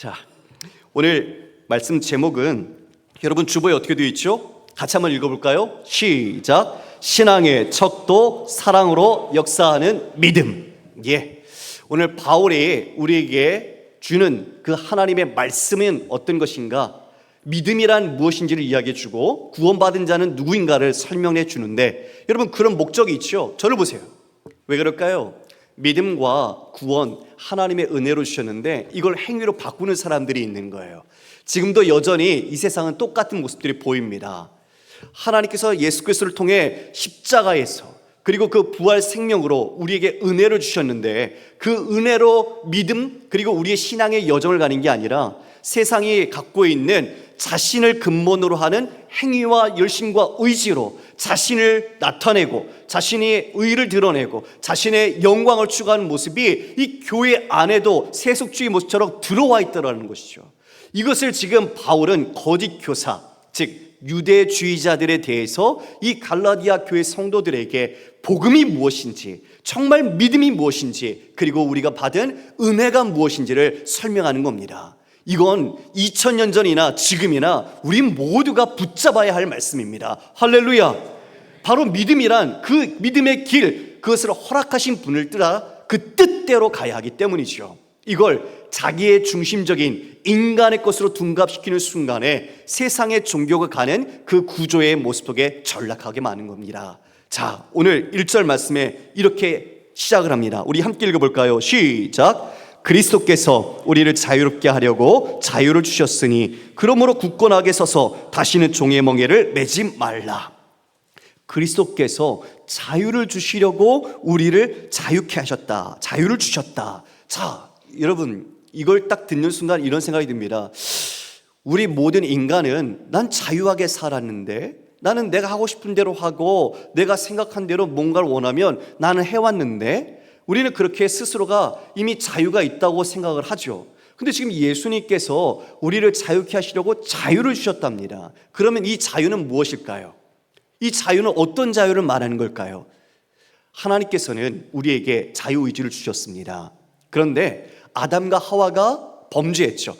자, 오늘 말씀 제목은 여러분 주보에 어떻게 되어 있죠? 같이 한번 읽어볼까요? 시작. 신앙의 척도 사랑으로 역사하는 믿음. 오늘 바울이 우리에게 주는 그 하나님의 말씀은 어떤 것인가, 믿음이란 무엇인지를 이야기해 주고 구원받은 자는 누구인가를 설명해 주는데, 여러분 그런 목적이 있죠. 저를 보세요. 왜 그럴까요? 믿음과 구원, 하나님의 은혜로 주셨는데 이걸 행위로 바꾸는 사람들이 있는 거예요. 지금도 여전히 이 세상은 똑같은 모습들이 보입니다. 하나님께서 예수 그리스도를 통해 십자가에서 그리고 그 부활 생명으로 우리에게 은혜를 주셨는데, 그 은혜로 믿음 그리고 우리의 신앙의 여정을 가는 게 아니라 세상이 갖고 있는 자신을 근본으로 하는 행위와 열심과 의지로 자신을 나타내고 자신의 의를 드러내고 자신의 영광을 추구하는 모습이 이 교회 안에도 세속주의 모습처럼 들어와 있다는 것이죠. 이것을 지금 바울은 거짓 교사, 즉 유대주의자들에 대해서 이 갈라디아 교회 성도들에게 복음이 무엇인지, 정말 믿음이 무엇인지, 그리고 우리가 받은 은혜가 무엇인지를 설명하는 겁니다. 이건 2000년 전이나 지금이나 우리 모두가 붙잡아야 할 말씀입니다. 할렐루야. 바로 믿음이란 그 믿음의 길, 그것을 허락하신 분을 따라 그 뜻대로 가야 하기 때문이죠. 이걸 자기의 중심적인 인간의 것으로 둔갑시키는 순간에 세상의 종교가 가는 그 구조의 모습 속에 전락하게 마는 겁니다. 자, 오늘 1절 말씀에 이렇게 시작을 합니다. 우리 함께 읽어볼까요? 시작. 그리스도께서 우리를 자유롭게 하려고 자유를 주셨으니 그러므로 굳건하게 서서 다시는 종의 멍에를 매지 말라. 그리스도께서 자유를 주시려고 우리를 자유케 하셨다. 자유를 주셨다. 자, 여러분 이걸 딱 듣는 순간 이런 생각이 듭니다. 우리 모든 인간은 난 자유하게 살았는데, 나는 내가 하고 싶은 대로 하고 내가 생각한 대로 뭔가를 원하면 나는 해왔는데, 우리는 그렇게 스스로가 이미 자유가 있다고 생각을 하죠. 근데 지금 예수님께서 우리를 자유케 하시려고 자유를 주셨답니다. 그러면 이 자유는 무엇일까요? 이 자유는 어떤 자유를 말하는 걸까요? 하나님께서는 우리에게 자유의지를 주셨습니다. 그런데 아담과 하와가 범죄했죠.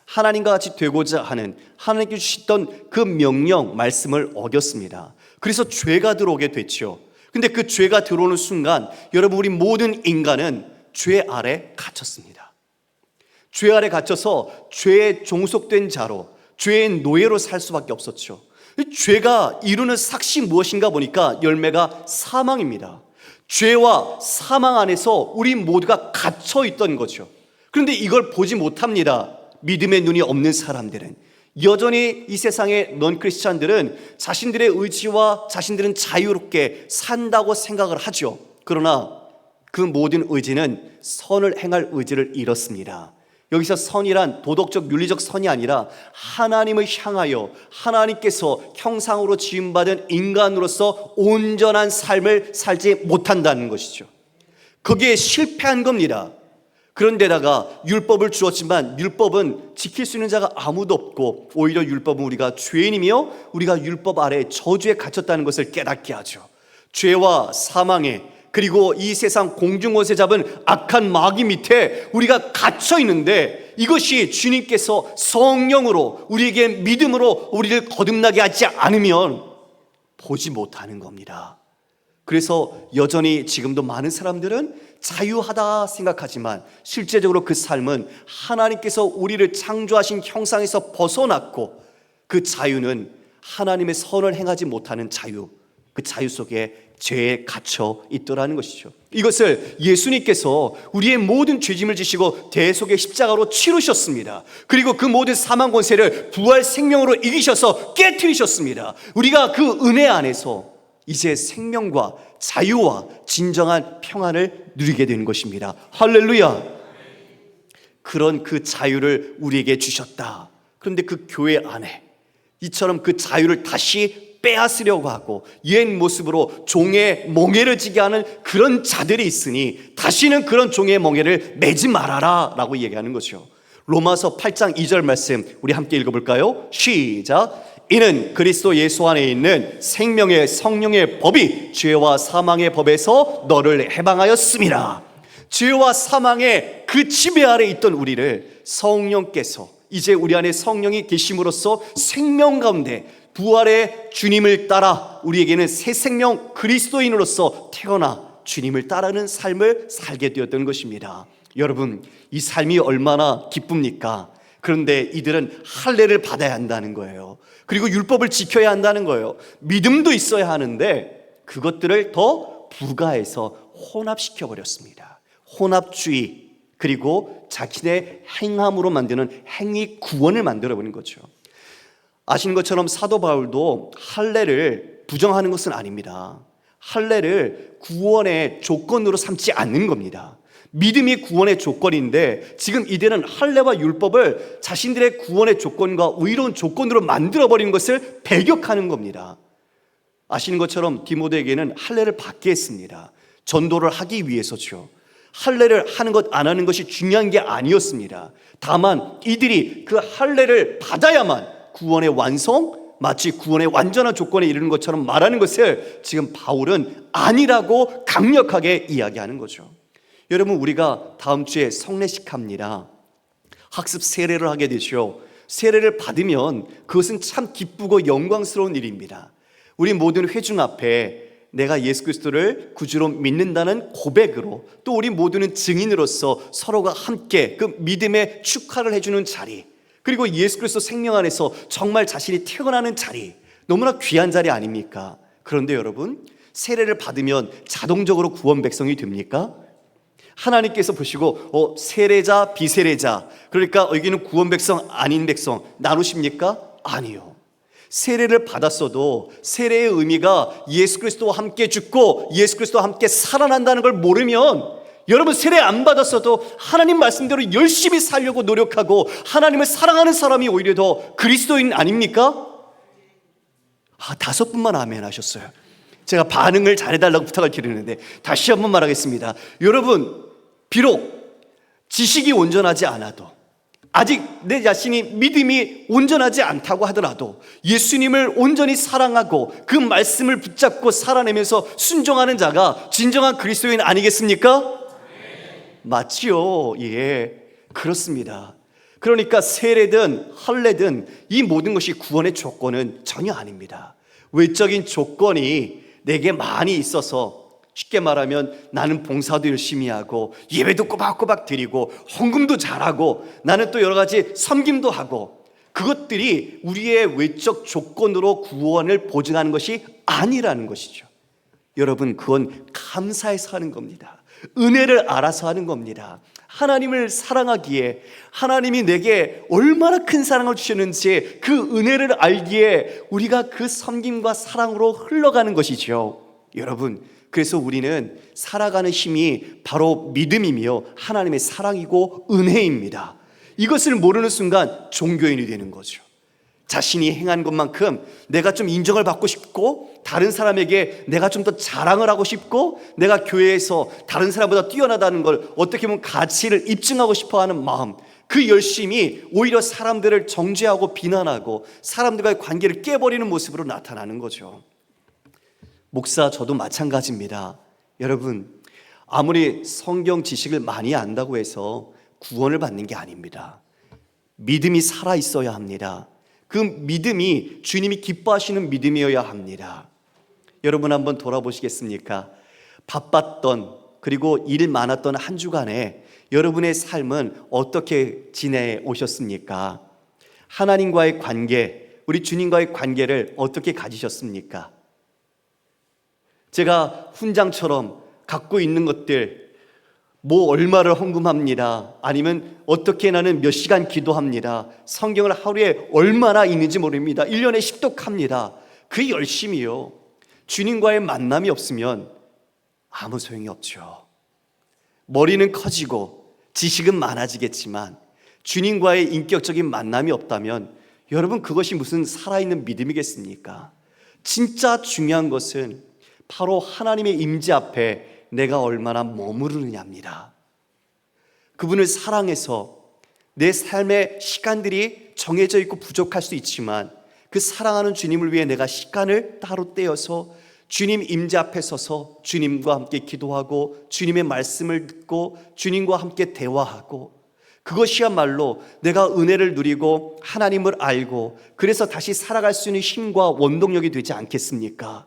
하나님과 같이 되고자 하는 하나님께 주셨던 그 명령, 말씀을 어겼습니다. 그래서 죄가 들어오게 됐죠. 근데 그 죄가 들어오는 순간 여러분, 우리 모든 인간은 죄 아래 갇혔습니다. 죄 아래 갇혀서 죄에 종속된 자로, 죄의 노예로 살 수밖에 없었죠. 죄가 이루는 삭시 무엇인가 보니까 열매가 사망입니다. 죄와 사망 안에서 우리 모두가 갇혀 있던 거죠. 그런데 이걸 보지 못합니다. 믿음의 눈이 없는 사람들은. 여전히 이 세상의 넌 크리스찬들은 자신들의 의지와 자신들은 자유롭게 산다고 생각을 하죠. 그러나 그 모든 의지는 선을 행할 의지를 잃었습니다. 여기서 선이란 도덕적 윤리적 선이 아니라 하나님을 향하여 하나님께서 형상으로 지음받은 인간으로서 온전한 삶을 살지 못한다는 것이죠. 거기에 실패한 겁니다. 그런데다가 율법을 주었지만 율법은 지킬 수 있는 자가 아무도 없고, 오히려 율법은 우리가 죄인이며 우리가 율법 아래 저주에 갇혔다는 것을 깨닫게 하죠. 죄와 사망에, 그리고 이 세상 공중원세 잡은 악한 마귀 밑에 우리가 갇혀 있는데, 이것이 주님께서 성령으로 우리에게 믿음으로 우리를 거듭나게 하지 않으면 보지 못하는 겁니다. 그래서 여전히 지금도 많은 사람들은 자유하다 생각하지만 실제적으로 그 삶은 하나님께서 우리를 창조하신 형상에서 벗어났고, 그 자유는 하나님의 선을 행하지 못하는 자유, 그 자유 속에 죄에 갇혀 있더라는 것이죠. 이것을 예수님께서 우리의 모든 죄짐을 지시고 대속의 십자가로 치르셨습니다. 그리고 그 모든 사망 권세를 부활 생명으로 이기셔서 깨트리셨습니다. 우리가 그 은혜 안에서 이제 생명과 자유와 진정한 평안을 누리게 되는 것입니다. 할렐루야. 그런 그 자유를 우리에게 주셨다. 그런데 그 교회 안에 이처럼 그 자유를 다시 빼앗으려고 하고 옛 모습으로 종의 멍에를 지게 하는 그런 자들이 있으니 다시는 그런 종의 멍에를 매지 말아라 라고 얘기하는 거죠. 로마서 8장 2절 말씀 우리 함께 읽어볼까요? 시작. 이는 그리스도 예수 안에 있는 생명의 성령의 법이 죄와 사망의 법에서 너를 해방하였음이라. 죄와 사망의 그 지배 아래 있던 우리를 성령께서 이제 우리 안에 성령이 계심으로써 생명 가운데 부활의 주님을 따라 우리에게는 새 생명 그리스도인으로서 태어나 주님을 따르는 삶을 살게 되었던 것입니다. 여러분, 이 삶이 얼마나 기쁩니까? 그런데 이들은 할례를 받아야 한다는 거예요. 그리고 율법을 지켜야 한다는 거예요. 믿음도 있어야 하는데 그것들을 더 부가해서 혼합시켜 버렸습니다. 혼합주의, 그리고 자신의 행함으로 만드는 행위 구원을 만들어버린 거죠. 아시는 것처럼 사도 바울도 할례를 부정하는 것은 아닙니다. 할례를 구원의 조건으로 삼지 않는 겁니다. 믿음이 구원의 조건인데 지금 이들은 할례와 율법을 자신들의 구원의 조건과 의로운 조건으로 만들어버린 것을 배격하는 겁니다. 아시는 것처럼 디모데에게는 할례를 받게 했습니다. 전도를 하기 위해서죠. 할례를 하는 것 안 하는 것이 중요한 게 아니었습니다. 다만 이들이 그 할례를 받아야만 구원의 완성, 마치 구원의 완전한 조건에 이르는 것처럼 말하는 것을 지금 바울은 아니라고 강력하게 이야기하는 거죠. 여러분, 우리가 다음 주에 성례식 합니다. 학습 세례를 하게 되죠. 세례를 받으면 그것은 참 기쁘고 영광스러운 일입니다. 우리 모든 회중 앞에 내가 예수 그리스도를 구주로 믿는다는 고백으로, 또 우리 모두는 증인으로서 서로가 함께 그 믿음의 축하를 해주는 자리, 그리고 예수 그리스도 생명 안에서 정말 자신이 태어나는 자리, 너무나 귀한 자리 아닙니까? 그런데 여러분, 세례를 받으면 자동적으로 구원 백성이 됩니까? 하나님께서 보시고 세례자, 비세례자, 그러니까 여기는 구원 백성, 아닌 백성 나누십니까? 아니요. 세례를 받았어도 세례의 의미가 예수 그리스도와 함께 죽고 예수 그리스도와 함께 살아난다는 걸 모르면, 여러분, 세례 안 받았어도 하나님 말씀대로 열심히 살려고 노력하고 하나님을 사랑하는 사람이 오히려 더 그리스도인 아닙니까? 5분만 아멘 하셨어요. 제가 반응을 잘해달라고 부탁을 드리는데 다시 한번 말하겠습니다. 여러분, 비록 지식이 온전하지 않아도, 아직 내 자신이 믿음이 온전하지 않다고 하더라도 예수님을 온전히 사랑하고 그 말씀을 붙잡고 살아내면서 순종하는 자가 진정한 그리스도인 아니겠습니까? 맞지요? 예, 그렇습니다. 그러니까 세례든 할례든 이 모든 것이 구원의 조건은 전혀 아닙니다. 외적인 조건이 내게 많이 있어서, 쉽게 말하면 나는 봉사도 열심히 하고 예배도 꼬박꼬박 드리고 헌금도 잘하고 나는 또 여러 가지 섬김도 하고, 그것들이 우리의 외적 조건으로 구원을 보증하는 것이 아니라는 것이죠. 여러분, 그건 감사해서 하는 겁니다. 은혜를 알아서 하는 겁니다. 하나님을 사랑하기에, 하나님이 내게 얼마나 큰 사랑을 주셨는지 그 은혜를 알기에 우리가 그 섬김과 사랑으로 흘러가는 것이죠. 여러분, 그래서 우리는 살아가는 힘이 바로 믿음이며 하나님의 사랑이고 은혜입니다. 이것을 모르는 순간 종교인이 되는 거죠. 자신이 행한 것만큼 내가 좀 인정을 받고 싶고, 다른 사람에게 내가 좀 더 자랑을 하고 싶고, 내가 교회에서 다른 사람보다 뛰어나다는 걸 어떻게 보면 가치를 입증하고 싶어하는 마음, 그 열심이 오히려 사람들을 정죄하고 비난하고 사람들과의 관계를 깨버리는 모습으로 나타나는 거죠. 목사, 저도 마찬가지입니다. 여러분, 아무리 성경 지식을 많이 안다고 해서 구원을 받는 게 아닙니다. 믿음이 살아있어야 합니다. 그 믿음이 주님이 기뻐하시는 믿음이어야 합니다. 여러분, 한번 돌아보시겠습니까? 바빴던, 그리고 일 많았던 한 주간에 여러분의 삶은 어떻게 지내오셨습니까? 하나님과의 관계, 우리 주님과의 관계를 어떻게 가지셨습니까? 제가 훈장처럼 갖고 있는 것들, 뭐 얼마를 헌금합니다, 아니면 어떻게 나는 몇 시간 기도합니다, 성경을 하루에 얼마나 읽는지 모릅니다, 1년에 식독합니다, 그 열심이요, 주님과의 만남이 없으면 아무 소용이 없죠. 머리는 커지고 지식은 많아지겠지만 주님과의 인격적인 만남이 없다면 여러분, 그것이 무슨 살아있는 믿음이겠습니까? 진짜 중요한 것은 바로 하나님의 임재 앞에 내가 얼마나 머무르느냐입니다. 그분을 사랑해서 내 삶의 시간들이 정해져 있고 부족할 수 있지만 그 사랑하는 주님을 위해 내가 시간을 따로 떼어서 주님 임재 앞에 서서 주님과 함께 기도하고 주님의 말씀을 듣고 주님과 함께 대화하고, 그것이야말로 내가 은혜를 누리고 하나님을 알고 그래서 다시 살아갈 수 있는 힘과 원동력이 되지 않겠습니까?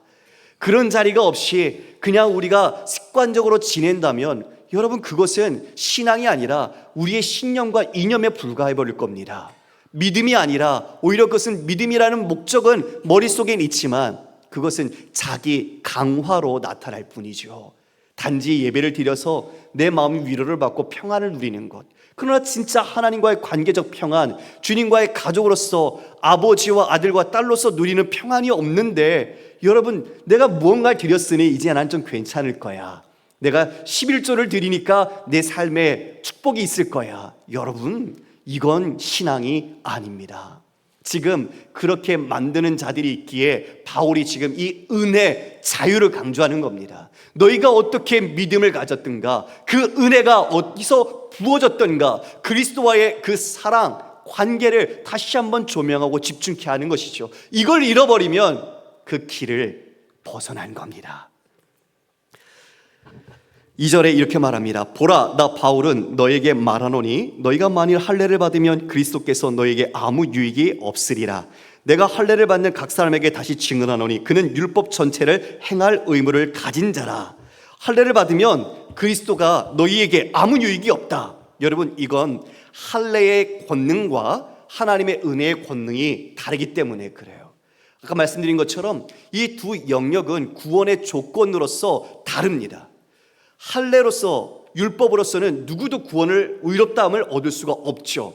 그런 자리가 없이 그냥 우리가 습관적으로 지낸다면 여러분, 그것은 신앙이 아니라 우리의 신념과 이념에 불과해 버릴 겁니다. 믿음이 아니라 오히려 그것은, 믿음이라는 목적은 머릿속에 있지만 그것은 자기 강화로 나타날 뿐이죠. 단지 예배를 드려서 내 마음이 위로를 받고 평안을 누리는 것. 그러나 진짜 하나님과의 관계적 평안, 주님과의 가족으로서 아버지와 아들과 딸로서 누리는 평안이 없는데, 여러분, 내가 무언가를 드렸으니 이제 난 좀 괜찮을 거야, 내가 11조를 드리니까 내 삶에 축복이 있을 거야. 여러분, 이건 신앙이 아닙니다. 지금 그렇게 만드는 자들이 있기에 바울이 지금 이 은혜, 자유를 강조하는 겁니다. 너희가 어떻게 믿음을 가졌든가, 그 은혜가 어디서 부어졌던가, 그리스도와의 그 사랑, 관계를 다시 한번 조명하고 집중케 하는 것이죠. 이걸 잃어버리면 그 길을 벗어난 겁니다. 2절에 이렇게 말합니다. 보라, 나 바울은 너에게 말하노니 너희가 만일 할례를 받으면 그리스도께서 너에게 아무 유익이 없으리라. 내가 할례를 받는 각 사람에게 다시 증언하노니 그는 율법 전체를 행할 의무를 가진 자라. 할례를 받으면 그리스도가 너희에게 아무 유익이 없다. 여러분, 이건 할례의 권능과 하나님의 은혜의 권능이 다르기 때문에 그래요. 아까 말씀드린 것처럼 이 두 영역은 구원의 조건으로서 다릅니다. 할례로서, 율법으로서는 누구도 구원을, 의롭다함을 얻을 수가 없죠.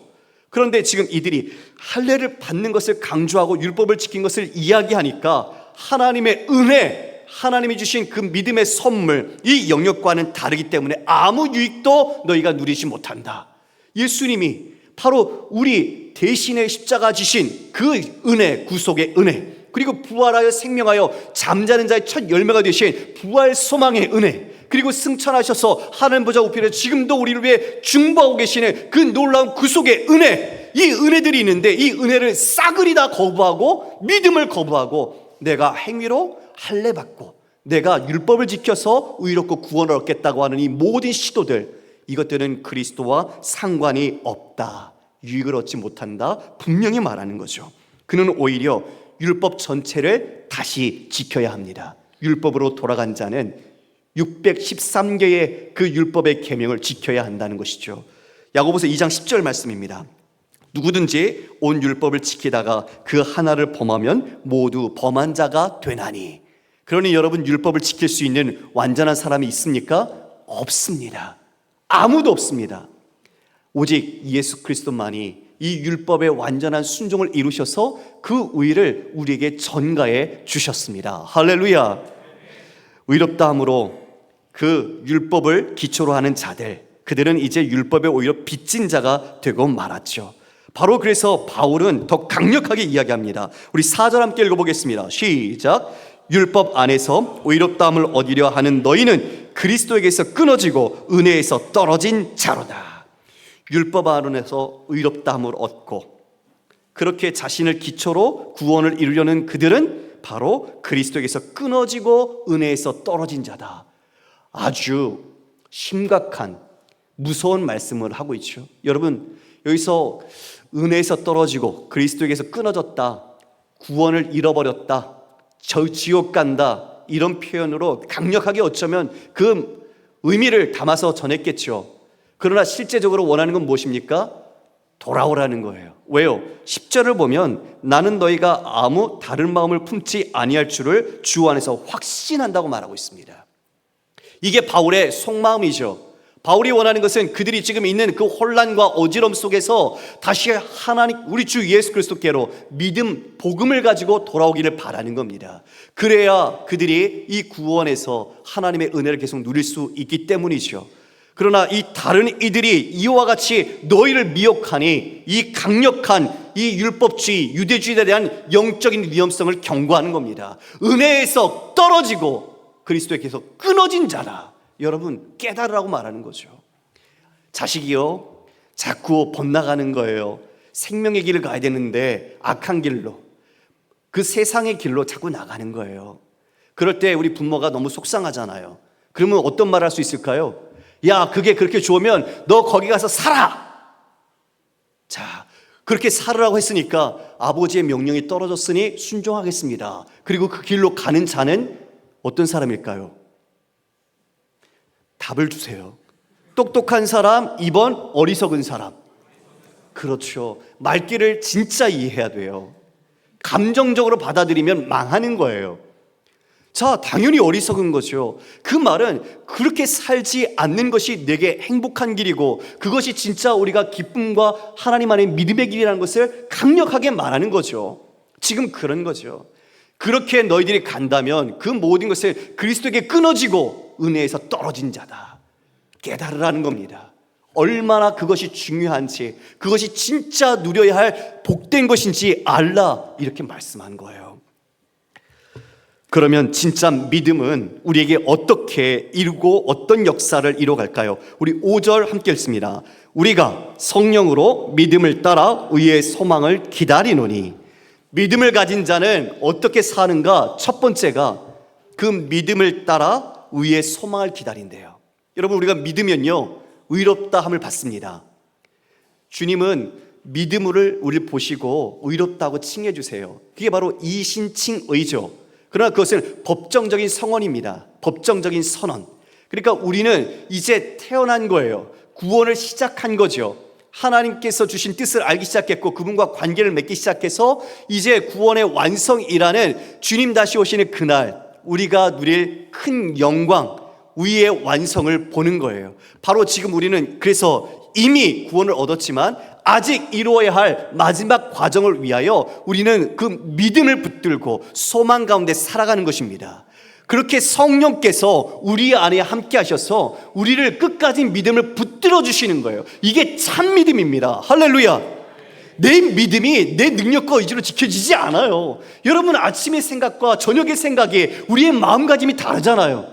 그런데 지금 이들이 할례를 받는 것을 강조하고 율법을 지킨 것을 이야기하니까 하나님의 은혜, 하나님이 주신 그 믿음의 선물, 이 영역과는 다르기 때문에 아무 유익도 너희가 누리지 못한다. 예수님이 바로 우리 대신에 십자가 지신 그 은혜, 구속의 은혜, 그리고 부활하여 생명하여 잠자는 자의 첫 열매가 되신 부활 소망의 은혜, 그리고 승천하셔서 하늘 보좌 우편에 지금도 우리를 위해 중보하고 계시는 그 놀라운 구속의 은혜, 이 은혜들이 있는데 이 은혜를 싸그리 다 거부하고 믿음을 거부하고 내가 행위로 할례 받고 내가 율법을 지켜서 의롭고 구원을 얻겠다고 하는 이 모든 시도들, 이것들은 그리스도와 상관이 없다, 유익을 얻지 못한다, 분명히 말하는 거죠. 그는 오히려 율법 전체를 다시 지켜야 합니다. 율법으로 돌아간 자는 613개의 그 율법의 계명을 지켜야 한다는 것이죠. 야고보서 2장 10절 말씀입니다. 누구든지 온 율법을 지키다가 그 하나를 범하면 모두 범한 자가 되나니. 그러니 여러분, 율법을 지킬 수 있는 완전한 사람이 있습니까? 없습니다. 아무도 없습니다. 오직 예수 그리스도만이 이 율법의 완전한 순종을 이루셔서 그 의를 우리에게 전가해 주셨습니다. 할렐루야. 의롭다함으로 그 율법을 기초로 하는 자들, 그들은 이제 율법에 오히려 빚진 자가 되고 말았죠. 바로 그래서 바울은 더 강력하게 이야기합니다. 우리 4절 함께 읽어보겠습니다. 시작. 율법 안에서 의롭다함을 얻으려 하는 너희는 그리스도에게서 끊어지고 은혜에서 떨어진 자로다. 율법 안에서 의롭다함을 얻고 그렇게 자신을 기초로 구원을 이루려는 그들은 바로 그리스도에게서 끊어지고 은혜에서 떨어진 자다. 아주 심각한, 무서운 말씀을 하고 있죠. 여러분, 여기서 은혜에서 떨어지고 그리스도에게서 끊어졌다, 구원을 잃어버렸다, 저 지옥 간다, 이런 표현으로 강력하게 어쩌면 그 의미를 담아서 전했겠죠. 그러나 실제적으로 원하는 건 무엇입니까? 돌아오라는 거예요. 왜요? 10절을 보면 나는 너희가 아무 다른 마음을 품지 아니할 줄을 주 안에서 확신한다고 말하고 있습니다. 이게 바울의 속마음이죠. 바울이 원하는 것은 그들이 지금 있는 그 혼란과 어지러움 속에서 다시 하나님, 우리 주 예수 그리스도께로 믿음, 복음을 가지고 돌아오기를 바라는 겁니다. 그래야 그들이 이 구원에서 하나님의 은혜를 계속 누릴 수 있기 때문이죠. 그러나 이 다른 이들이 이와 같이 너희를 미혹하니 이 강력한 이 율법주의, 유대주의에 대한 영적인 위험성을 경고하는 겁니다. 은혜에서 떨어지고 그리스도에게서 끊어진 자라. 여러분, 깨달으라고 말하는 거죠. 자식이요, 자꾸 번나가는 거예요. 생명의 길을 가야 되는데 악한 길로, 그 세상의 길로 자꾸 나가는 거예요. 그럴 때 우리 부모가 너무 속상하잖아요. 그러면 어떤 말 할 수 있을까요? 야, 그게 그렇게 좋으면 너 거기 가서 살아. 자, 그렇게 살으라고 했으니까 아버지의 명령이 떨어졌으니 순종하겠습니다. 그리고 그 길로 가는 자는 어떤 사람일까요? 답을 주세요. 똑똑한 사람, 2번 어리석은 사람. 그렇죠. 말귀를 진짜 이해해야 돼요. 감정적으로 받아들이면 망하는 거예요. 자, 당연히 어리석은 거죠. 그 말은 그렇게 살지 않는 것이 내게 행복한 길이고 그것이 진짜 우리가 기쁨과 하나님 안의 믿음의 길이라는 것을 강력하게 말하는 거죠. 지금 그런 거죠. 그렇게 너희들이 간다면 그 모든 것을 그리스도에게 끊어지고 은혜에서 떨어진 자다. 깨달으라는 겁니다. 얼마나 그것이 중요한지, 그것이 진짜 누려야 할 복된 것인지 알라, 이렇게 말씀한 거예요. 그러면 진짜 믿음은 우리에게 어떻게 이루고 어떤 역사를 이뤄갈까요? 우리 5절 함께 읽습니다. 우리가 성령으로 믿음을 따라 의의 소망을 기다리노니. 믿음을 가진 자는 어떻게 사는가? 첫 번째가 그 믿음을 따라 의의 소망을 기다린대요. 여러분, 우리가 믿으면요 의롭다 함을 받습니다. 주님은 믿음을 우리를 보시고 의롭다고 칭해 주세요. 그게 바로 이신칭의죠. 그러나 그것은 법정적인 성언입니다. 법정적인 선언. 그러니까 우리는 이제 태어난 거예요. 구원을 시작한 거죠. 하나님께서 주신 뜻을 알기 시작했고 그분과 관계를 맺기 시작해서 이제 구원의 완성이라는 주님 다시 오시는 그날 우리가 누릴 큰 영광, 우리의 완성을 보는 거예요. 바로 지금 우리는 그래서 이미 구원을 얻었지만 아직 이루어야 할 마지막 과정을 위하여 우리는 그 믿음을 붙들고 소망 가운데 살아가는 것입니다. 그렇게 성령께서 우리 안에 함께 하셔서 우리를 끝까지 믿음을 붙들어 주시는 거예요. 이게 참 믿음입니다. 할렐루야. 내 믿음이 내 능력과 의지로 지켜지지 않아요. 여러분, 아침의 생각과 저녁의 생각이 우리의 마음가짐이 다르잖아요.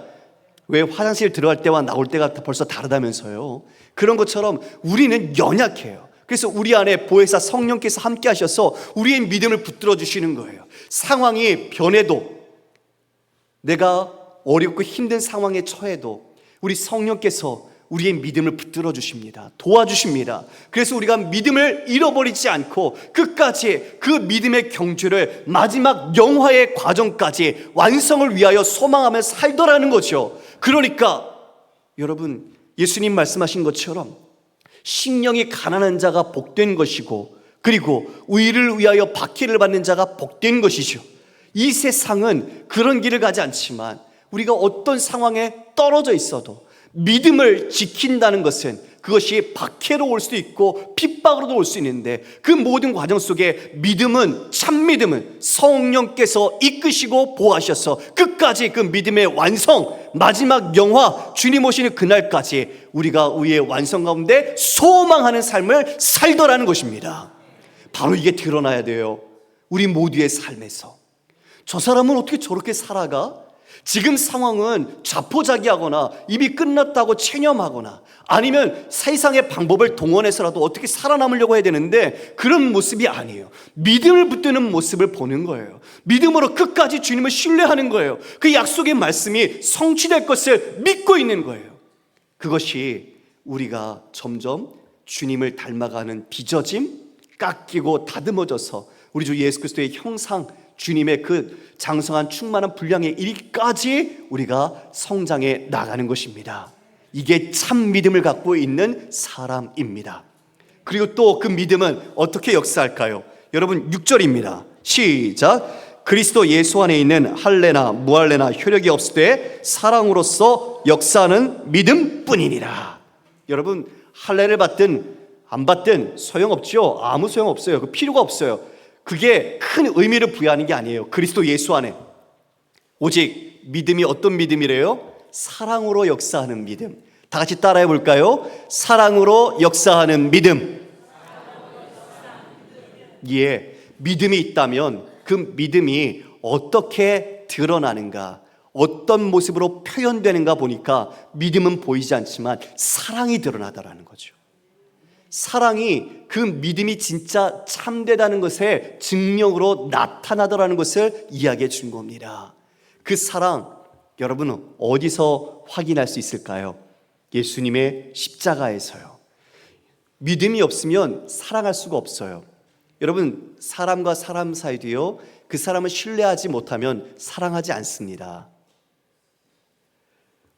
왜 화장실 들어갈 때와 나올 때가 벌써 다르다면서요. 그런 것처럼 우리는 연약해요. 그래서 우리 안에 보혜사 성령께서 함께 하셔서 우리의 믿음을 붙들어 주시는 거예요. 상황이 변해도, 내가 어렵고 힘든 상황에 처해도 우리 성령께서 우리의 믿음을 붙들어 주십니다. 도와주십니다. 그래서 우리가 믿음을 잃어버리지 않고 끝까지 그 믿음의 경주를 마지막 영화의 과정까지 완성을 위하여 소망하며 살더라는 거죠. 그러니까 여러분, 예수님 말씀하신 것처럼 심령이 가난한 자가 복된 것이고 그리고 의를 위하여 박해를 받는 자가 복된 것이죠. 이 세상은 그런 길을 가지 않지만 우리가 어떤 상황에 떨어져 있어도 믿음을 지킨다는 것은 그것이 박해로 올 수도 있고 핍박으로도 올 수 있는데 그 모든 과정 속에 믿음은, 참 믿음은 성령께서 이끄시고 보호하셔서 끝까지 그 믿음의 완성, 마지막 영화 주님 오시는 그날까지 우리가 의의 완성 가운데 소망하는 삶을 살더라는 것입니다. 바로 이게 드러나야 돼요. 우리 모두의 삶에서. 저 사람은 어떻게 저렇게 살아가? 지금 상황은 자포자기하거나 이미 끝났다고 체념하거나 아니면 세상의 방법을 동원해서라도 어떻게 살아남으려고 해야 되는데 그런 모습이 아니에요. 믿음을 붙드는 모습을 보는 거예요. 믿음으로 끝까지 주님을 신뢰하는 거예요. 그 약속의 말씀이 성취될 것을 믿고 있는 거예요. 그것이 우리가 점점 주님을 닮아가는 빚어짐, 깎이고 다듬어져서 우리 주 예수 그리스도의 형상, 주님의 그 장성한 충만한 분량의 일까지 우리가 성장해 나가는 것입니다. 이게 참 믿음을 갖고 있는 사람입니다. 그리고 또 그 믿음은 어떻게 역사할까요? 여러분 6절입니다. 시작. 그리스도 예수 안에 있는 할례나 무할례나 효력이 없을 때 사랑으로서 역사하는 믿음뿐이니라. 여러분, 할례를 받든 안 받든 소용없죠. 아무 소용없어요. 그 필요가 없어요. 그게 큰 의미를 부여하는 게 아니에요. 그리스도 예수 안에 오직 믿음이 어떤 믿음이래요? 사랑으로 역사하는 믿음. 다 같이 따라해 볼까요? 사랑으로 역사하는 믿음. 예, 믿음이 있다면 그 믿음이 어떻게 드러나는가, 어떤 모습으로 표현되는가 보니까 믿음은 보이지 않지만 사랑이 드러나더라는 거죠. 사랑이 그 믿음이 진짜 참되다는 것의 증명으로 나타나더라는 것을 이야기해 준 겁니다. 그 사랑, 여러분은 어디서 확인할 수 있을까요? 예수님의 십자가에서요. 믿음이 없으면 사랑할 수가 없어요. 여러분, 사람과 사람 사이도요, 그 사람을 신뢰하지 못하면 사랑하지 않습니다.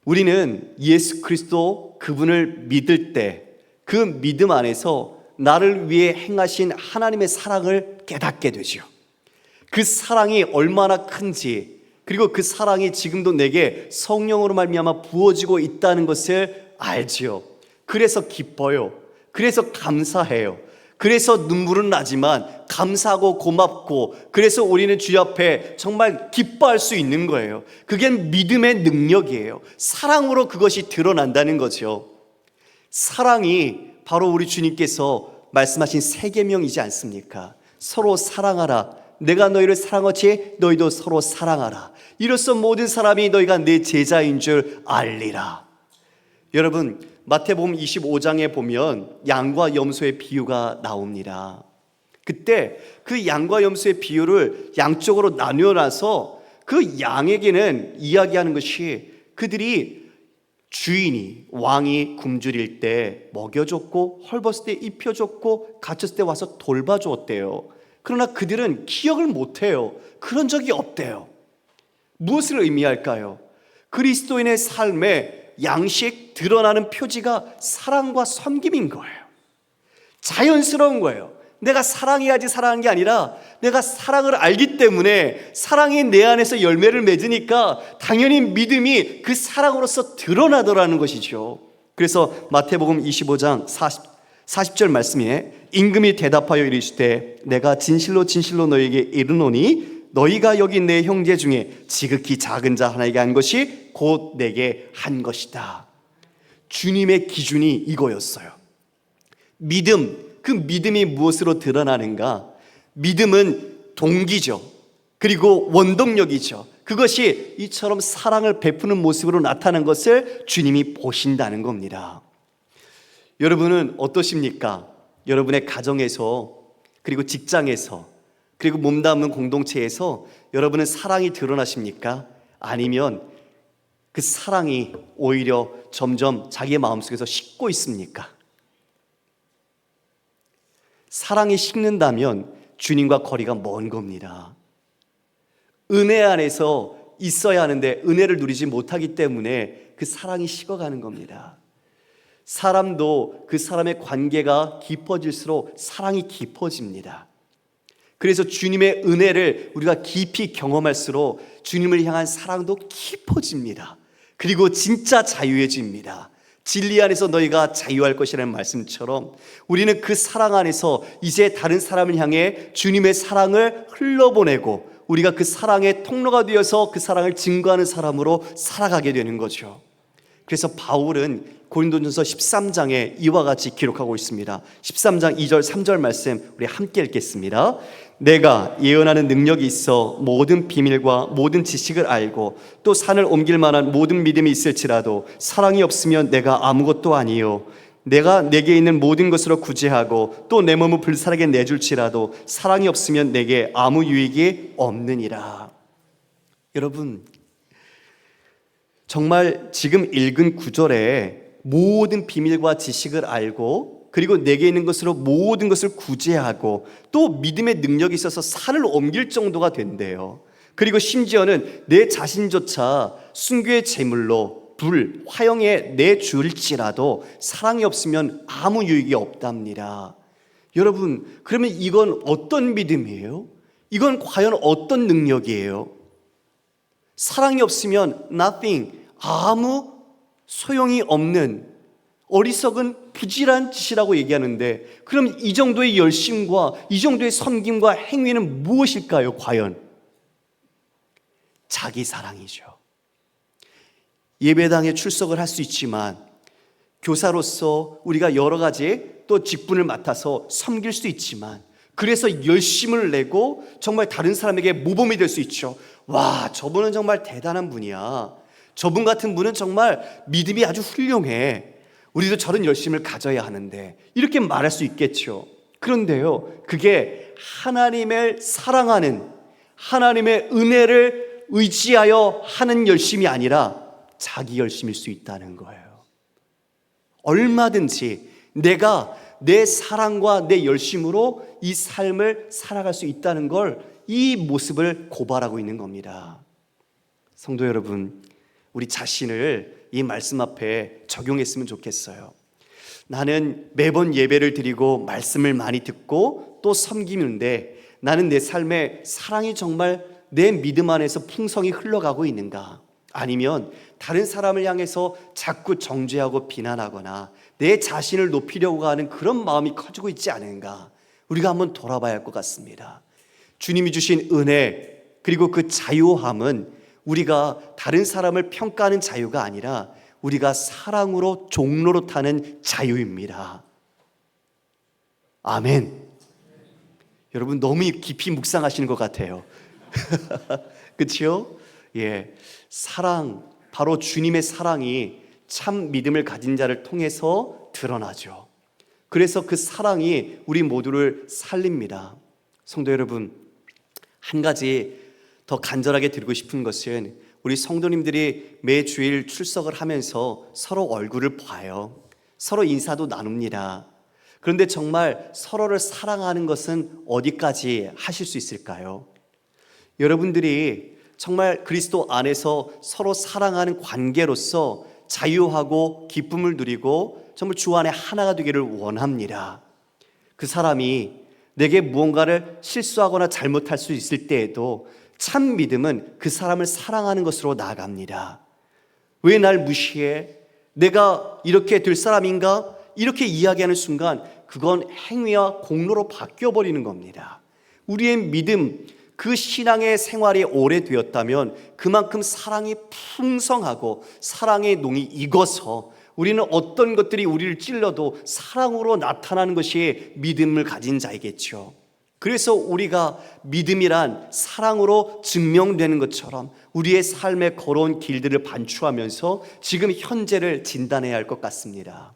우리는 예수 그리스도 그분을 믿을 때 그 믿음 안에서 나를 위해 행하신 하나님의 사랑을 깨닫게 되죠. 그 사랑이 얼마나 큰지, 그리고 그 사랑이 지금도 내게 성령으로 말미암아 부어지고 있다는 것을 알지요. 그래서 기뻐요. 그래서 감사해요. 그래서 눈물은 나지만 감사하고 고맙고, 그래서 우리는 주님 앞에 정말 기뻐할 수 있는 거예요. 그게 믿음의 능력이에요. 사랑으로 그것이 드러난다는 거죠. 사랑이 바로 우리 주님께서 말씀하신 세 계명이지 않습니까? 서로 사랑하라. 내가 너희를 사랑하지 너희도 서로 사랑하라. 이로써 모든 사람이 너희가 내 제자인 줄 알리라. 여러분, 마태복음 25장에 보면 양과 염소의 비유가 나옵니다. 그때 그 양과 염소의 비유를 양쪽으로 나누어놔서 그 양에게는 이야기하는 것이 그들이 주인이, 왕이 굶주릴 때 먹여줬고, 헐벗을 때 입혀줬고, 갇혔을 때 와서 돌봐주었대요. 그러나 그들은 기억을 못해요. 그런 적이 없대요. 무엇을 의미할까요? 그리스도인의 삶에 양식 드러나는 표지가 사랑과 섬김인 거예요. 자연스러운 거예요. 내가 사랑해야지 사랑한 게 아니라 내가 사랑을 알기 때문에 사랑이 내 안에서 열매를 맺으니까 당연히 믿음이 그 사랑으로서 드러나더라는 것이죠. 그래서 마태복음 25장 40절 말씀에 임금이 대답하여 이르시되 내가 진실로 진실로 너희에게 이르노니 너희가 여기 내 형제 중에 지극히 작은 자 하나에게 한 것이 곧 내게 한 것이다. 주님의 기준이 이거였어요. 믿음, 그 믿음이 무엇으로 드러나는가? 믿음은 동기죠. 그리고 원동력이죠. 그것이 이처럼 사랑을 베푸는 모습으로 나타나는 것을 주님이 보신다는 겁니다. 여러분은 어떠십니까? 여러분의 가정에서, 그리고 직장에서, 그리고 몸담는 공동체에서 여러분은 사랑이 드러나십니까? 아니면 그 사랑이 오히려 점점 자기의 마음속에서 식고 있습니까? 사랑이 식는다면 주님과 거리가 먼 겁니다. 은혜 안에서 있어야 하는데 은혜를 누리지 못하기 때문에 그 사랑이 식어가는 겁니다. 사람도 그 사람의 관계가 깊어질수록 사랑이 깊어집니다. 그래서 주님의 은혜를 우리가 깊이 경험할수록 주님을 향한 사랑도 깊어집니다. 그리고 진짜 자유해집니다. 진리 안에서 너희가 자유할 것이라는 말씀처럼 우리는 그 사랑 안에서 이제 다른 사람을 향해 주님의 사랑을 흘러보내고 우리가 그 사랑의 통로가 되어서 그 사랑을 증거하는 사람으로 살아가게 되는 거죠. 그래서 바울은 고린도전서 13장에 이와 같이 기록하고 있습니다. 13장 2절 3절 말씀 우리 함께 읽겠습니다. 내가 예언하는 능력이 있어 모든 비밀과 모든 지식을 알고 또 산을 옮길 만한 모든 믿음이 있을지라도 사랑이 없으면 내가 아무것도 아니요 내가 내게 있는 모든 것으로 구제하고 또 내 몸을 불살에게 내줄지라도 사랑이 없으면 내게 아무 유익이 없느니라. 여러분, 정말 지금 읽은 구절에 모든 비밀과 지식을 알고 그리고 내게 있는 것으로 모든 것을 구제하고 또 믿음의 능력이 있어서 산을 옮길 정도가 된대요. 그리고 심지어는 내 자신조차 순교의 제물로 불, 화형에 내줄지라도 사랑이 없으면 아무 유익이 없답니다. 여러분, 그러면 이건 어떤 믿음이에요? 이건 과연 어떤 능력이에요? 사랑이 없으면 nothing, 아무 소용이 없는 어리석은 부질한 짓이라고 얘기하는데, 그럼 이 정도의 열심과 이 정도의 섬김과 행위는 무엇일까요? 과연 자기 사랑이죠. 예배당에 출석을 할 수 있지만 교사로서 우리가 여러 가지 또 직분을 맡아서 섬길 수 있지만, 그래서 열심을 내고 정말 다른 사람에게 모범이 될 수 있죠. 와, 저분은 정말 대단한 분이야. 저분 같은 분은 정말 믿음이 아주 훌륭해. 우리도 저런 열심을 가져야 하는데, 이렇게 말할 수 있겠죠. 그런데요, 그게 하나님을 사랑하는, 하나님의 은혜를 의지하여 하는 열심이 아니라 자기 열심일 수 있다는 거예요. 얼마든지 내가 내 사랑과 내 열심으로 이 삶을 살아갈 수 있다는 걸, 이 모습을 고발하고 있는 겁니다. 성도 여러분, 우리 자신을 이 말씀 앞에 적용했으면 좋겠어요. 나는 매번 예배를 드리고 말씀을 많이 듣고 또 섬기는데 나는 내 삶에 사랑이 정말 내 믿음 안에서 풍성히 흘러가고 있는가? 아니면 다른 사람을 향해서 자꾸 정죄하고 비난하거나 내 자신을 높이려고 하는 그런 마음이 커지고 있지 않은가? 우리가 한번 돌아봐야 할 것 같습니다. 주님이 주신 은혜 그리고 그 자유함은 우리가 다른 사람을 평가하는 자유가 아니라 우리가 사랑으로 종로로 타는 자유입니다. 아멘. 여러분 너무 깊이 묵상하시는 것 같아요. 그렇죠? 예, 사랑, 바로 주님의 사랑이 참 믿음을 가진 자를 통해서 드러나죠. 그래서 그 사랑이 우리 모두를 살립니다. 성도 여러분, 한 가지 더 간절하게 드리고 싶은 것은 우리 성도님들이 매 주일 출석을 하면서 서로 얼굴을 봐요. 서로 인사도 나눕니다. 그런데 정말 서로를 사랑하는 것은 어디까지 하실 수 있을까요? 여러분들이 정말 그리스도 안에서 서로 사랑하는 관계로서 자유하고 기쁨을 누리고 정말 주 안에 하나가 되기를 원합니다. 그 사람이 내게 무언가를 실수하거나 잘못할 수 있을 때에도 참 믿음은 그 사람을 사랑하는 것으로 나아갑니다. 왜 날 무시해? 내가 이렇게 될 사람인가? 이렇게 이야기하는 순간 그건 행위와 공로로 바뀌어버리는 겁니다. 우리의 믿음, 그 신앙의 생활이 오래되었다면 그만큼 사랑이 풍성하고 사랑의 농이 익어서 우리는 어떤 것들이 우리를 찔러도 사랑으로 나타나는 것이 믿음을 가진 자이겠죠. 그래서 우리가 믿음이란 사랑으로 증명되는 것처럼 우리의 삶에 걸어온 길들을 반추하면서 지금 현재를 진단해야 할 것 같습니다.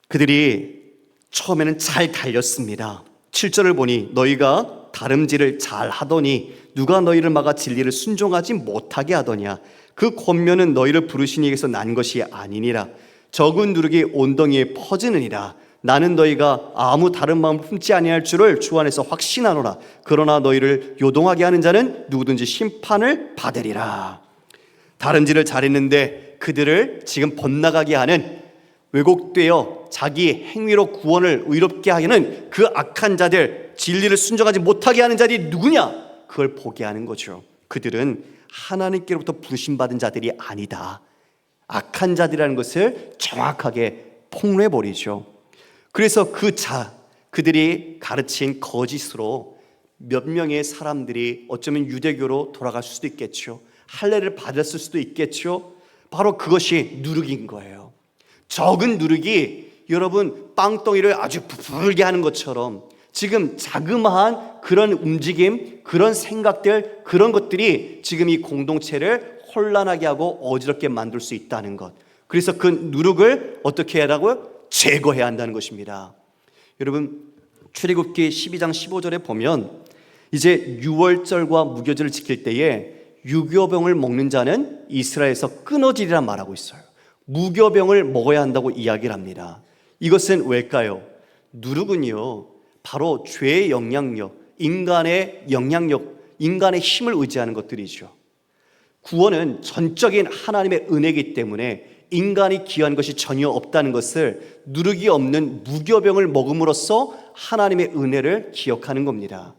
그들이 처음에는 잘 달렸습니다. 7절을 보니 너희가 다름질을 잘 하더니 누가 너희를 막아 진리를 순종하지 못하게 하더냐. 그 권면은 너희를 부르신 이에게서 난 것이 아니니라. 적은 누룩이 온덩이에 퍼지느니라. 나는 너희가 아무 다른 마음을 품지 아니할 줄을 주 안에서 확신하노라. 그러나 너희를 요동하게 하는 자는 누구든지 심판을 받으리라. 다름질을 잘했는데 그들을 지금 번나가게 하는, 왜곡되어 자기 행위로 구원을 의롭게 하는 그 악한 자들, 진리를 순종하지 못하게 하는 자들이 누구냐? 그걸 보게 하는 거죠. 그들은 하나님께로부터 부르심받은 자들이 아니다. 악한 자들이라는 것을 정확하게 폭로해버리죠. 그래서 그들이 가르친 거짓으로 몇 명의 사람들이 어쩌면 유대교로 돌아갈 수도 있겠죠. 할례를 받았을 수도 있겠죠. 바로 그것이 누룩인 거예요. 적은 누룩이 여러분 빵덩이를 아주 부풀게 하는 것처럼 지금 자그마한 그런 움직임, 그런 생각들, 그런 것들이 지금 이 공동체를 혼란하게 하고 어지럽게 만들 수 있다는 것. 그래서 그 누룩을 어떻게 해야 하라고요? 제거해야 한다는 것입니다. 여러분, 출애굽기 12장 15절에 보면 이제 유월절과 무교절을 지킬 때에 유교병을 먹는 자는 이스라엘에서 끊어지리라 말하고 있어요. 무교병을 먹어야 한다고 이야기를 합니다. 이것은 왜일까요? 누룩은요, 바로 죄의 영향력, 인간의 영향력, 인간의 힘을 의지하는 것들이죠. 구원은 전적인 하나님의 은혜이기 때문에 인간이 기여한 것이 전혀 없다는 것을 누룩이 없는 무교병을 먹음으로써 하나님의 은혜를 기억하는 겁니다.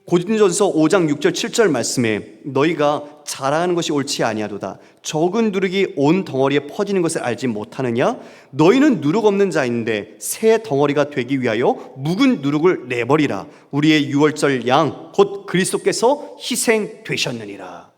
고린도전서 5장 6절 7절 말씀에 너희가 자랑하는 것이 옳지 아니하도다. 적은 누룩이 온 덩어리에 퍼지는 것을 알지 못하느냐? 너희는 누룩 없는 자인데 새 덩어리가 되기 위하여 묵은 누룩을 내버리라. 우리의 유월절 양 곧 그리스도께서 희생되셨느니라.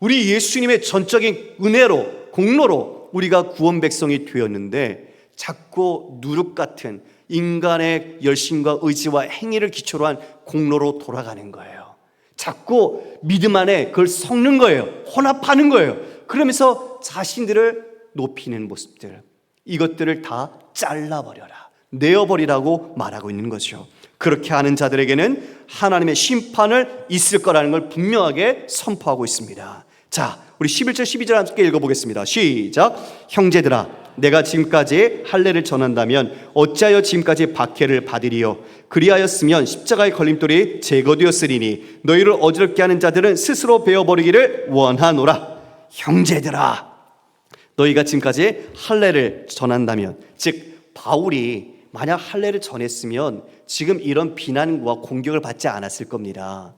우리 예수님의 전적인 은혜로, 공로로 우리가 구원 백성이 되었는데 자꾸 누룩 같은 인간의 열심과 의지와 행위를 기초로 한 공로로 돌아가는 거예요. 자꾸 믿음 안에 그걸 섞는 거예요. 혼합하는 거예요. 그러면서 자신들을 높이는 모습들, 이것들을 다 잘라버려라, 내어버리라고 말하고 있는 거죠. 그렇게 하는 자들에게는 하나님의 심판을 있을 거라는 걸 분명하게 선포하고 있습니다. 자, 우리 11절 12절 함께 읽어보겠습니다. 시작. 형제들아 내가 지금까지 할례를 전한다면 어찌하여 지금까지 박해를 받으리요. 그리하였으면 십자가의 걸림돌이 제거되었으리니 너희를 어지럽게 하는 자들은 스스로 베어버리기를 원하노라. 형제들아 너희가 지금까지 할례를 전한다면, 즉 바울이 만약 할례를 전했으면 지금 이런 비난과 공격을 받지 않았을 겁니다.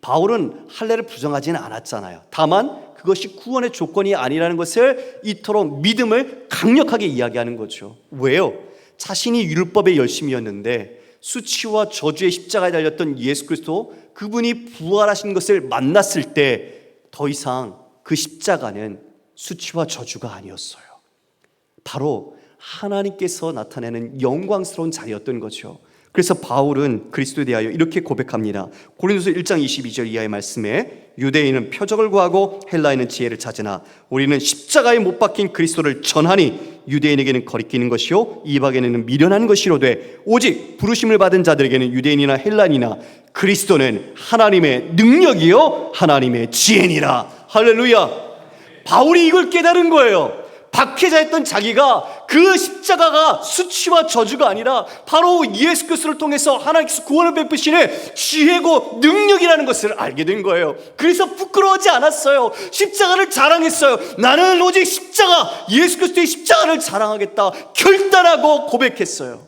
바울은 할례를 부정하지는 않았잖아요. 다만 그것이 구원의 조건이 아니라는 것을 이토록 믿음을 강력하게 이야기하는 거죠. 왜요? 자신이 율법의 열심이었는데 수치와 저주의 십자가에 달렸던 예수 그리스도, 그분이 부활하신 것을 만났을 때 더 이상 그 십자가는 수치와 저주가 아니었어요. 바로 하나님께서 나타내는 영광스러운 자리였던 거죠. 그래서 바울은 그리스도에 대하여 이렇게 고백합니다. 고린도서 1장 22절 이하의 말씀에 유대인은 표적을 구하고 헬라인은 지혜를 찾으나 우리는 십자가에 못 박힌 그리스도를 전하니 유대인에게는 거리끼는 것이요 이방인에게는 미련한 것이로되 오직 부르심을 받은 자들에게는 유대인이나 헬라인이나 그리스도는 하나님의 능력이요 하나님의 지혜니라. 할렐루야. 바울이 이걸 깨달은 거예요. 박해자였던 자기가 그 십자가가 수치와 저주가 아니라 바로 예수 그리스도를 통해서 하나님께서 구원을 베푸시는 지혜고 능력이라는 것을 알게 된 거예요. 그래서 부끄러워하지 않았어요. 십자가를 자랑했어요. 나는 오직 십자가, 예수 그리스도의 십자가를 자랑하겠다 결단하고 고백했어요.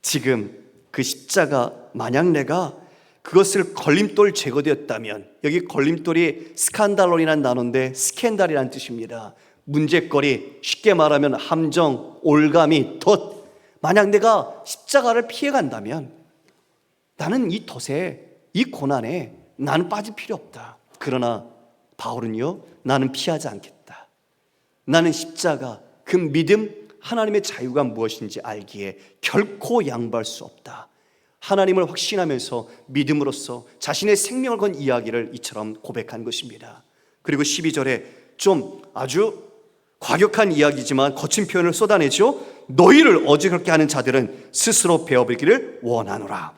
지금 그 십자가 만약 내가 그것을 걸림돌 제거되었다면, 여기 걸림돌이 스칸달론이라는 단어인데 스캔달이라는 뜻입니다. 문제거리, 쉽게 말하면 함정, 올가미, 덫. 만약 내가 십자가를 피해간다면 나는 이 덫에, 이 고난에 나는 빠질 필요 없다. 그러나 바울은요, 나는 피하지 않겠다. 나는 십자가, 그 믿음, 하나님의 자유가 무엇인지 알기에 결코 양보할 수 없다. 하나님을 확신하면서 믿음으로써 자신의 생명을 건 이야기를 이처럼 고백한 것입니다. 그리고 12절에 좀 아주 과격한 이야기지만 거친 표현을 쏟아내죠. 너희를 어지럽게 하는 자들은 스스로 베어버리기를 원하노라.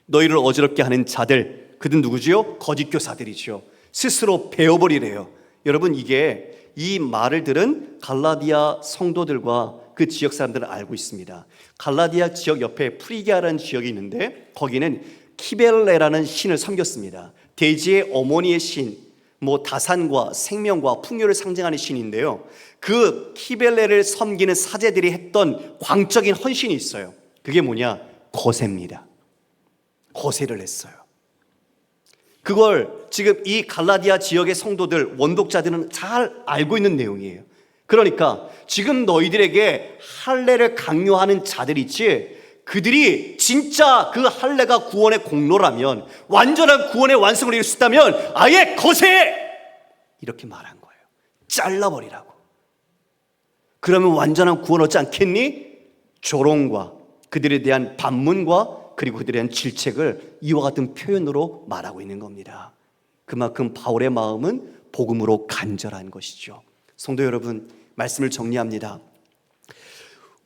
너희를 어지럽게 하는 자들, 그들은 누구지요? 거짓 교사들이죠. 스스로 베어버리래요. 여러분, 이게 이 말을 들은 갈라디아 성도들과 그 지역 사람들은 알고 있습니다. 갈라디아 지역 옆에 프리기아라는 지역이 있는데 거기는 키벨레라는 신을 섬겼습니다. 대지의 어머니의 신, 다산과 생명과 풍요를 상징하는 신인데요, 그 키벨레를 섬기는 사제들이 했던 광적인 헌신이 있어요. 그게 뭐냐? 거세입니다. 거세를 했어요. 그걸 지금 이 갈라디아 지역의 성도들, 원독자들은 잘 알고 있는 내용이에요. 그러니까 지금 너희들에게 할례를 강요하는 자들이지, 그들이 진짜 그 할례가 구원의 공로라면, 완전한 구원의 완성을 이룰 수 있다면 아예 거세! 이렇게 말한 거예요. 잘라버리라고. 그러면 완전한 구원 얻지 않겠니? 조롱과 그들에 대한 반문과 그리고 그들에 대한 질책을 이와 같은 표현으로 말하고 있는 겁니다. 그만큼 바울의 마음은 복음으로 간절한 것이죠. 성도 여러분, 말씀을 정리합니다.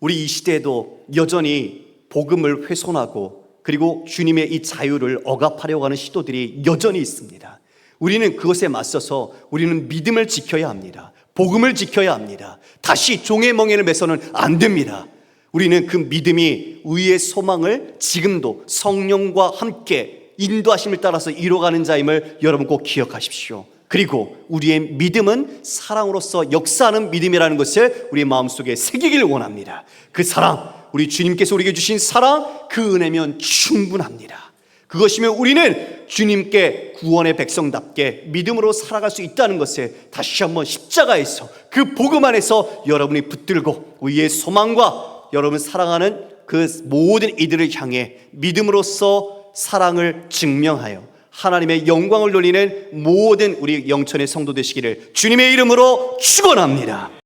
우리 이 시대에도 여전히 복음을 훼손하고 그리고 주님의 이 자유를 억압하려고 하는 시도들이 여전히 있습니다. 우리는 그것에 맞서서 우리는 믿음을 지켜야 합니다. 복음을 지켜야 합니다. 다시 종의 멍에를 매서는 안 됩니다. 우리는 그 믿음이 의의 소망을 지금도 성령과 함께 인도하심을 따라서 이뤄가는 자임을 여러분 꼭 기억하십시오. 그리고 우리의 믿음은 사랑으로서 역사하는 믿음이라는 것을 우리의 마음속에 새기길 원합니다. 그 사랑, 우리 주님께서 우리에게 주신 사랑, 그 은혜면 충분합니다. 그것이면 우리는 주님께 구원의 백성답게 믿음으로 살아갈 수 있다는 것을 다시 한번 십자가에서 그 복음 안에서 여러분이 붙들고 의의 소망과 여러분 사랑하는 그 모든 이들을 향해 믿음으로써 사랑을 증명하여 하나님의 영광을 돌리는 모든 우리 영천의 성도 되시기를 주님의 이름으로 축원합니다.